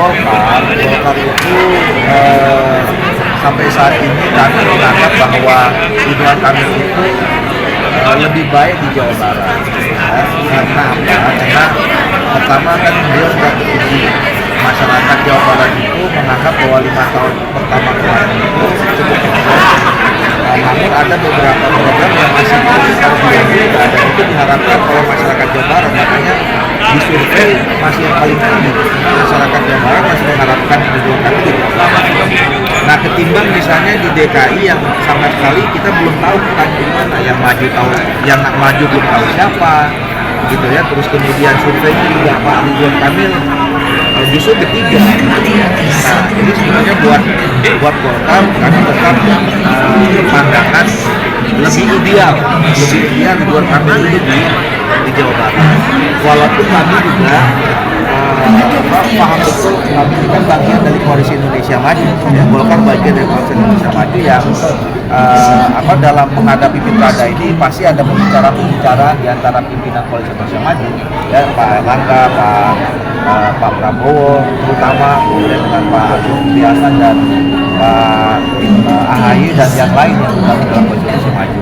Golkar itu sampai saat ini kami menganggap bahwa Ridwan Kamil itu lebih baik di Jawa Barat. Ya. Karena apa? Karena pertama kan beliau sudah teruji. Masyarakat Jawa Barat itu menganggap bahwa 5 tahun pertama kemarin itu cukup sukses. Namun ada beberapa program yang masih tidak ada. Itu diharapkan oleh masyarakat Jawa Barat. Makanya di survei masih yang paling tinggi. Masyarakat Jawa Barat masih mengharapkan Ridwan Kamil. Nah, ketimbang misalnya di DKI yang sama sekali kita belum tahu petanya di mana, yang nggak maju belum tahu siapa, gitu ya. Terus kemudian surveinya juga Pak Ridwan Kamil justru ketiga. Nah, jadi sebenarnya buat Golkar kami tetap pandangan lebih ideal Ridwan Kamil itu di Jawa Barat. Walaupun kami juga paham betul kami ini kan bagian dari Koalisi Indonesia Maju, ya. Golkar bagian dari Koalisi Indonesia Maju yang dalam menghadapi pilkada ini pasti ada pembicaraan di antara pimpinan Koalisi Indonesia Maju, ya, Pak Erlangga, Pak Prabowo, terutama kemudian dengan Pak Zulkifli Hasan dan Pak AHY dan yang lain yang bergabung dalam Koalisi Indonesia Maju.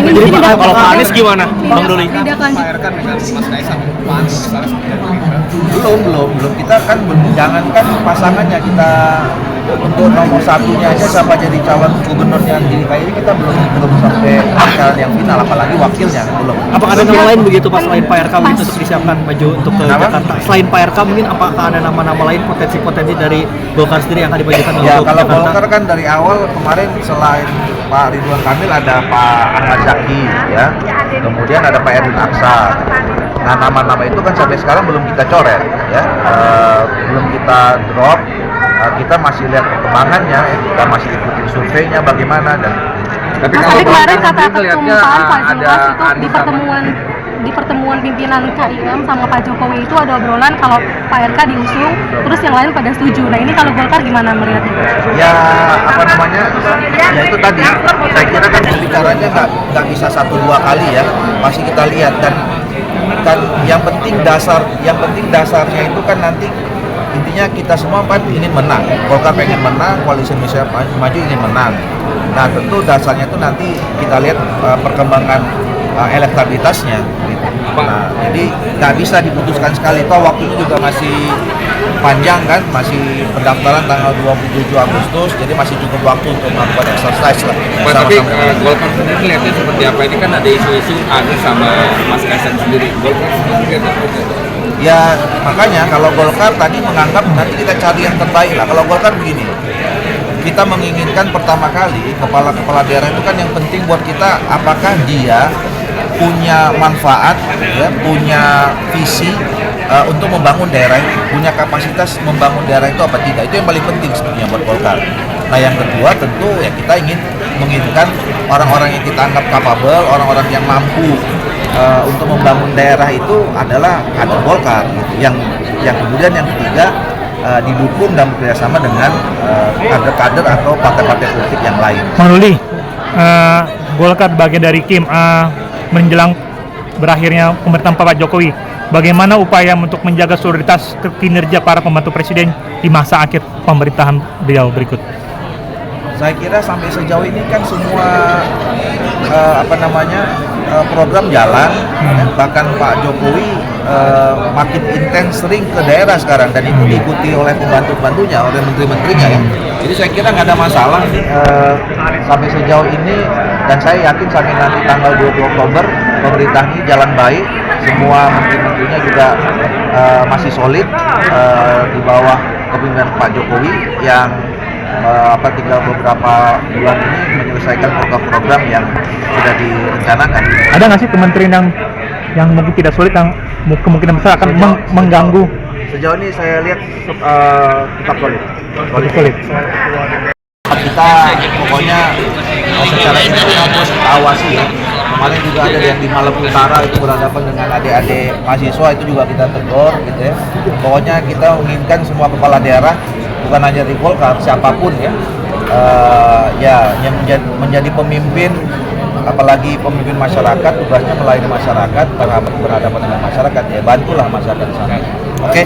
Jadi kalau Pak Anies gimana, Bang Doli? Pak RK dengan Mas Kaisang, Pak Anies misalnya seperti itu. Belum. Kita kan jangankan pasangannya, kita untuk nomor satunya aja siapa jadi calon gubernurnya di DKI ini kita belum sampai pembicaraan yang final, apalagi wakilnya belum. Apakah ada nama lain begitu Pak selain Pak RK begitu untuk disiapkan maju untuk ke Jakarta? Selain Pak RK mungkin apakah ada nama-nama lain potensi dari Golkar sendiri yang akan dimajukan Ya, untuk kalau Jakarta? Golkar kan dari awal kemarin selain Pak Ridwan Kamil ada Pak Ahmad Zaki, ya, kemudian ada Pak Erwin Aksa. Nah, nama-nama itu kan sampai sekarang belum kita coret, ya, belum kita drop. Kita masih lihat perkembangannya, kita masih ikutin surveinya bagaimana dan. Tapi kalau kemarin kata ketum PAN Pak Zulhas itu di pertemuan pimpinan KIM sama Pak Jokowi itu ada obrolan kalau Pak RK diusung, terus yang lain pada setuju. Nah, ini kalau Golkar gimana melihatnya? Ya, ya itu tadi. Saya kira kan pembicaranya nggak bisa 1-2 kali, ya. Masih kita lihat dan yang penting dasarnya itu kan nanti intinya kita semua ingin menang. Golkar pengen menang, Koalisi Indonesia Maju ingin menang. Nah, tentu dasarnya itu nanti kita lihat perkembangan elektabilitasnya. Gitu. Nah, jadi nggak bisa diputuskan sekali. Toh waktunya juga masih panjang kan, masih pendaftaran tanggal 27 Agustus, jadi masih cukup waktu untuk melakukan exercise lah. Tapi Golkar sendiri lihatnya seperti apa? Ini kan ada isu-isu Anies sama Mas Kaisang sendiri. Golkar sendiri lihatnya seperti apa? Ya, makanya kalau Golkar tadi menganggap nanti kita cari yang terbaik lah. Kalau Golkar begini, kita menginginkan pertama kali kepala-kepala daerah itu kan yang penting buat kita apakah dia punya manfaat, ya, punya visi untuk membangun daerah itu, punya kapasitas membangun daerah itu apa tidak. Itu yang paling penting sebetulnya buat Golkar. Nah, yang kedua tentu ya kita menginginkan orang-orang yang kita anggap capable, orang-orang yang mampu untuk membangun daerah itu adalah kader Golkar, gitu. Yang kemudian yang ketiga didukung dan bekerjasama dengan kader-kader atau partai-partai politik yang lain. Bang Doli, Golkar bagian dari Kim menjelang berakhirnya pemerintahan Pak Jokowi. Bagaimana upaya untuk menjaga soliditas kinerja para pembantu presiden di masa akhir pemerintahan beliau berikut? Saya kira sampai sejauh ini kan semua program jalan, bahkan Pak Jokowi makin intens sering ke daerah sekarang dan itu diikuti oleh pembantu-pembantunya, oleh menteri-menterinya, ya. Jadi saya kira nggak ada masalah sampai sejauh ini dan saya yakin sampai nanti tanggal 20 Oktober pemerintah ini jalan baik, semua menteri-menterinya juga masih solid di bawah kepemimpinan Pak Jokowi yang tinggal beberapa bulan ini menyelesaikan program-program yang sudah direncanakan. Ada nggak sih kementerian yang mungkin tidak sulit, yang kemungkinan besar akan mengganggu? Sejauh ini saya lihat tetap solid. Kita pokoknya secara internal terus awasi, ya. Kemarin juga ada yang di Maluku Utara itu berhadapan dengan adik-adik mahasiswa, itu juga kita tegur, gitu ya. Pokoknya kita menginginkan semua kepala daerah, bukan hanya di Golkar, siapapun, ya, yang menjadi pemimpin, apalagi pemimpin masyarakat, tugasnya melayani masyarakat, berhadapan dengan masyarakat, ya bantulah masyarakat di sana. Oke.